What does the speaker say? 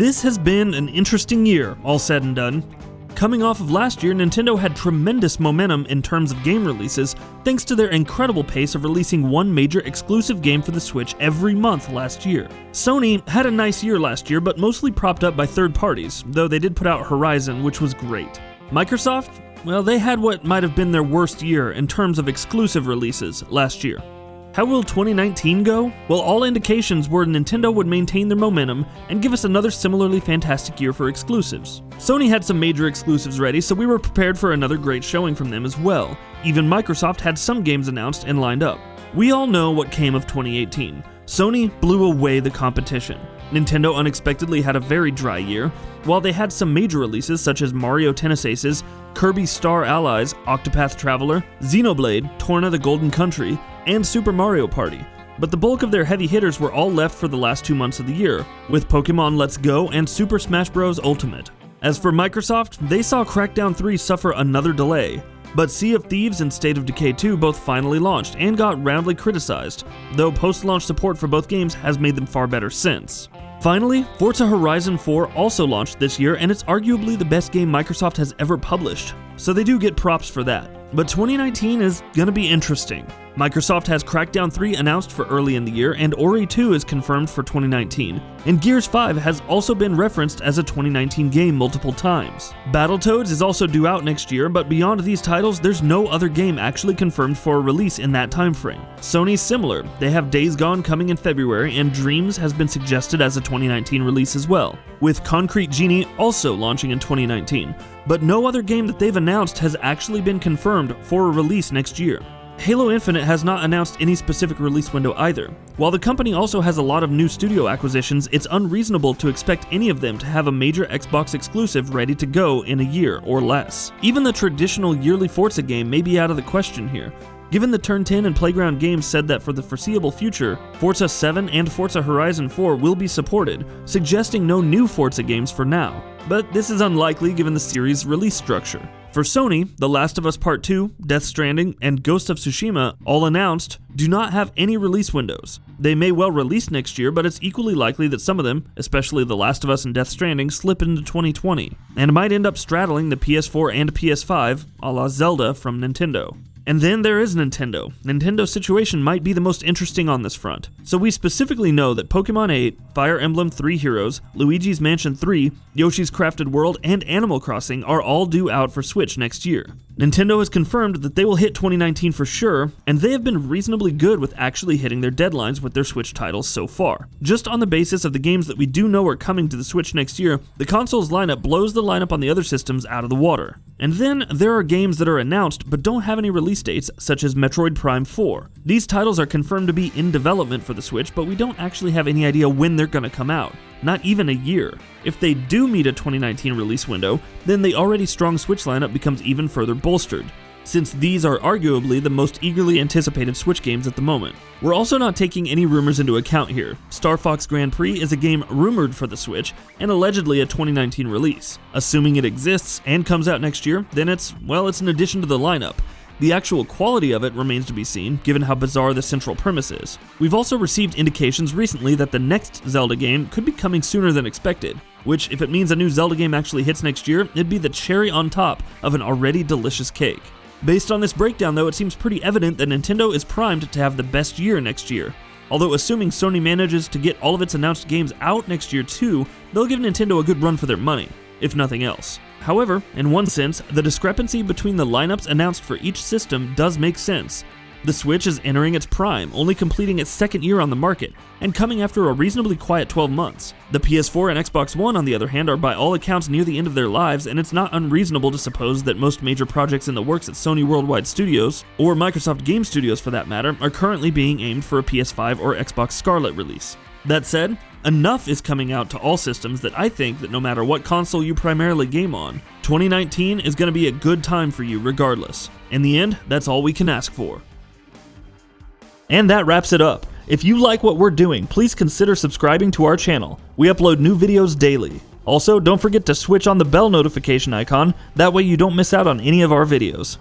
This has been an interesting year, all said and done. Coming off of last year, Nintendo had tremendous momentum in terms of game releases, thanks to their incredible pace of releasing one major exclusive game for the Switch every month last year. Sony had a nice year last year, but mostly propped up by third parties, though they did put out Horizon, which was great. Microsoft? Well, they had what might have been their worst year in terms of exclusive releases last year. How will 2019 go? Well, all indications were Nintendo would maintain their momentum and give us another similarly fantastic year for exclusives. Sony had some major exclusives ready, so we were prepared for another great showing from them as well. Even Microsoft had some games announced and lined up. We all know what came of 2018. Sony blew away the competition. Nintendo unexpectedly had a very dry year. While they had some major releases such as Mario Tennis Aces, Kirby Star Allies, Octopath Traveler, Xenoblade, Torna the Golden Country, and Super Mario Party. But the bulk of their heavy hitters were all left for the last 2 months of the year, with Pokémon Let's Go and Super Smash Bros. Ultimate. As for Microsoft, they saw Crackdown 3 suffer another delay. But Sea of Thieves and State of Decay 2 both finally launched and got roundly criticized, though post-launch support for both games has made them far better since. Finally, Forza Horizon 4 also launched this year, and it's arguably the best game Microsoft has ever published, so they do get props for that. But 2019 is gonna be interesting. Microsoft has Crackdown 3 announced for early in the year, and Ori 2 is confirmed for 2019, and Gears 5 has also been referenced as a 2019 game multiple times. Battletoads is also due out next year, but beyond these titles, there's no other game actually confirmed for a release in that timeframe. Sony's similar. They have Days Gone coming in February, and Dreams has been suggested as a 2019 release as well, with Concrete Genie also launching in 2019. But no other game that they've announced has actually been confirmed for a release next year. Halo Infinite has not announced any specific release window either. While the company also has a lot of new studio acquisitions, it's unreasonable to expect any of them to have a major Xbox exclusive ready to go in a year or less. Even the traditional yearly Forza game may be out of the question here, given the Turn 10 and Playground Games said that for the foreseeable future, Forza 7 and Forza Horizon 4 will be supported, suggesting no new Forza games for now. But this is unlikely given the series' release structure. For Sony, The Last of Us Part 2, Death Stranding, and Ghost of Tsushima, all announced, do not have any release windows. They may well release next year, but it's equally likely that some of them, especially The Last of Us and Death Stranding, slip into 2020, and might end up straddling the PS4 and PS5, a la Zelda from Nintendo. And then there is Nintendo. Nintendo's situation might be the most interesting on this front. So we specifically know that Pokémon 8, Fire Emblem 3 Heroes, Luigi's Mansion 3, Yoshi's Crafted World, and Animal Crossing are all due out for Switch next year. Nintendo has confirmed that they will hit 2019 for sure, and they have been reasonably good with actually hitting their deadlines with their Switch titles so far. Just on the basis of the games that we do know are coming to the Switch next year, the console's lineup blows the lineup on the other systems out of the water. And then there are games that are announced but don't have any release dates, such as Metroid Prime 4. These titles are confirmed to be in development for the Switch, but we don't actually have any idea when they're gonna come out. Not even a year. If they do meet a 2019 release window, then the already strong Switch lineup becomes even further bolstered, since these are arguably the most eagerly anticipated Switch games at the moment. We're also not taking any rumors into account here. Starfox Grand Prix is a game rumored for the Switch, and allegedly a 2019 release. Assuming it exists and comes out next year, then it's an addition to the lineup. The actual quality of it remains to be seen, given how bizarre the central premise is. We've also received indications recently that the next Zelda game could be coming sooner than expected, which, if it means a new Zelda game actually hits next year, it'd be the cherry on top of an already delicious cake. Based on this breakdown though, it seems pretty evident that Nintendo is primed to have the best year next year. Although assuming Sony manages to get all of its announced games out next year too, they'll give Nintendo a good run for their money, if nothing else. However, in one sense, the discrepancy between the lineups announced for each system does make sense. The Switch is entering its prime, only completing its second year on the market, and coming after a reasonably quiet 12 months. The PS4 and Xbox One, on the other hand, are by all accounts near the end of their lives, and it's not unreasonable to suppose that most major projects in the works at Sony Worldwide Studios, or Microsoft Game Studios for that matter, are currently being aimed for a PS5 or Xbox Scarlet release. That said, enough is coming out to all systems that I think that no matter what console you primarily game on, 2019 is going to be a good time for you regardless. In the end, that's all we can ask for. And that wraps it up. If you like what we're doing, please consider subscribing to our channel. We upload new videos daily. Also, don't forget to switch on the bell notification icon, that way you don't miss out on any of our videos.